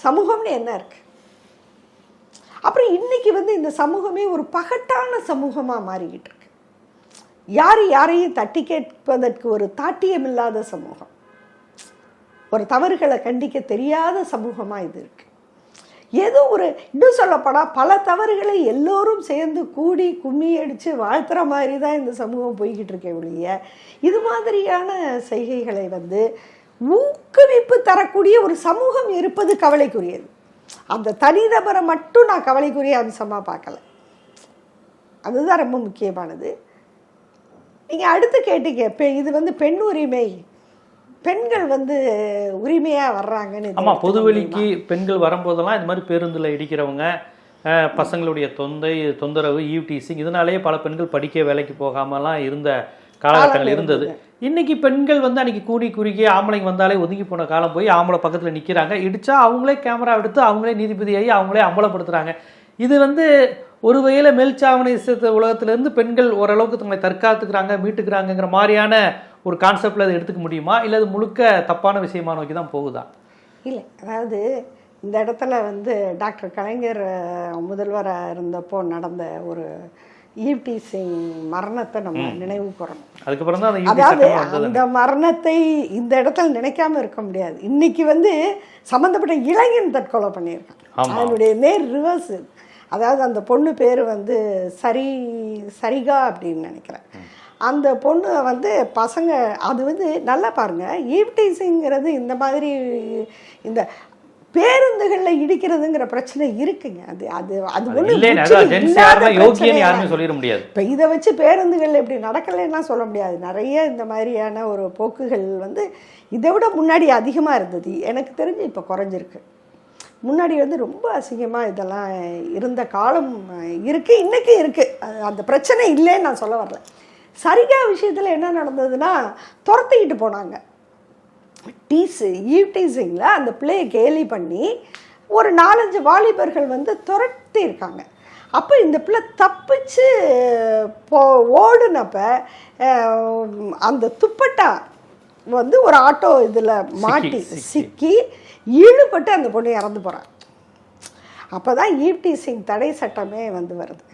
சமூகம்னு என்ன இருக்கு? அப்புறம் இன்னைக்கு வந்து இந்த சமூகமே ஒரு பகட்டான சமூகமாக மாறிக்கிட்டு இருக்கு. யாரையும் தட்டி கேட்பதற்கு ஒரு தாட்டியம் இல்லாத சமூகம், ஒரு தவறுகளை கண்டிக்க தெரியாத சமூகமாக இது இருக்கு. ஏதோ ஒரு இன்னும் சொல்லப்போனால் பல தவறுகளை எல்லோரும் சேர்ந்து கூடி கும்மி அடித்து வாழ்த்துற மாதிரி தான் இந்த சமூகம் போய்கிட்டு இருக்கே ஒழிய, இது மாதிரியான செய்கைகளை வந்து ஊக்குவிப்பு தரக்கூடிய ஒரு சமூகம் இருப்பது கவலைக்குரியது. அந்த தனிநபரை மட்டும் நான் கவலைக்குரிய அம்சமாக பார்க்கல, அதுதான் ரொம்ப முக்கியமானது. நீங்கள் அடுத்து கேட்டீங்க, இது வந்து பெண் உரிமை, பெண்கள் வந்து உரிமையாக வர்றாங்கன்னு. ஆமாம், பொதுவெளிக்கு பெண்கள் வரும்போதெல்லாம் இந்த மாதிரி பேருந்தில் இடிக்கிறவங்க, பசங்களுடைய தொந்தரவு, ஈவ்டீசிங், இதனாலேயே பல பெண்கள் படிக்க வேலைக்கு போகாமலாம் இருந்த காலகட்டங்கள் இருந்தது. இன்னைக்கு பெண்கள் வந்து அன்னைக்கு கூடி குறுக்கி ஆம்பளைங்க வந்தாலே ஒதுங்கி போன காலம் போய் ஆம்பளை பக்கத்தில் நிற்கிறாங்க, இடிச்சா அவங்களே கேமரா எடுத்து அவங்களே நீதிபதியாகி அவங்களே அம்பலப்படுத்துகிறாங்க. இது வந்து ஒரு வகையில் மேல்சாவணி உலகத்திலேருந்து பெண்கள் ஓரளவுக்கு தங்களை தற்காத்துக்கிறாங்க, மீட்டுக்கிறாங்கங்கிற மாதிரியான ஒரு கான்செப்டில் அதை எடுத்துக்க முடியுமா, இல்லை அது முழுக்க தப்பான விஷயமா நோக்கி தான் போகுதா? இல்லை, அதாவது இந்த இடத்துல வந்து டாக்டர் கலைஞர் முதல்வராக இருந்தப்போ நடந்த ஒரு ஈவ்டீசிங் மரணத்தை நம்ம நினைவு கூறணும். அதுக்கப்புறம் தான் அதாவது அந்த மரணத்தை இந்த இடத்துல நினைக்காம இருக்க முடியாது. இன்னைக்கு வந்து சம்மந்தப்பட்ட இளைஞன் தற்கொலை பண்ணியிருக்கான், அதனுடைய நேர் ரிவர்ஸ். அதாவது அந்த பொண்ணு பேர் வந்து சரிகா அப்படின்னு நினைக்கிறேன். அந்த பொண்ணு வந்து பசங்க, அது வந்து நல்லா பாருங்கள், ஈவ்டீசிங்கிறது இந்த மாதிரி இந்த பேருந்துகளில் இடிக்கிறதுங்கிற பிரச்சனை இருக்குங்க. அது அது அது ஒன்று சொல்லிட முடியாது. இப்போ இதை வச்சு பேருந்துகளில் இப்படி நடக்கலைன்னா சொல்ல முடியாது. நிறைய இந்த மாதிரியான ஒரு போக்குகள் வந்து இதை விட முன்னாடி அதிகமாக இருந்தது. எனக்கு தெரிஞ்சு இப்போ குறைஞ்சிருக்கு. முன்னாடி வந்து ரொம்ப அசிங்கமாக இதெல்லாம் இருந்த காலம் இருக்குது, இன்றைக்கும் இருக்குது. அந்த பிரச்சனை இல்லைன்னு நான் சொல்ல வரல. சரிகா விஷயத்தில் என்ன நடந்ததுன்னா, துரத்திக்கிட்டு போனாங்க. ஈவ்டீசிங்கில் அந்த பிள்ளையை கேலி பண்ணி ஒரு 4-5 வாலிபர்கள் வந்து துரத்தி இருக்காங்க. அப்போ இந்த பிள்ளை தப்பிச்சு ஓடுனப்ப அந்த துப்பட்டா வந்து ஒரு ஆட்டோ இதில் மாட்டி சிக்கி ஈடுபட்டு அந்த பொண்ணு இறந்து போகிறாங்க. அப்போ தான் ஈவ்டீசிங் தடை சட்டமே வந்து வருது.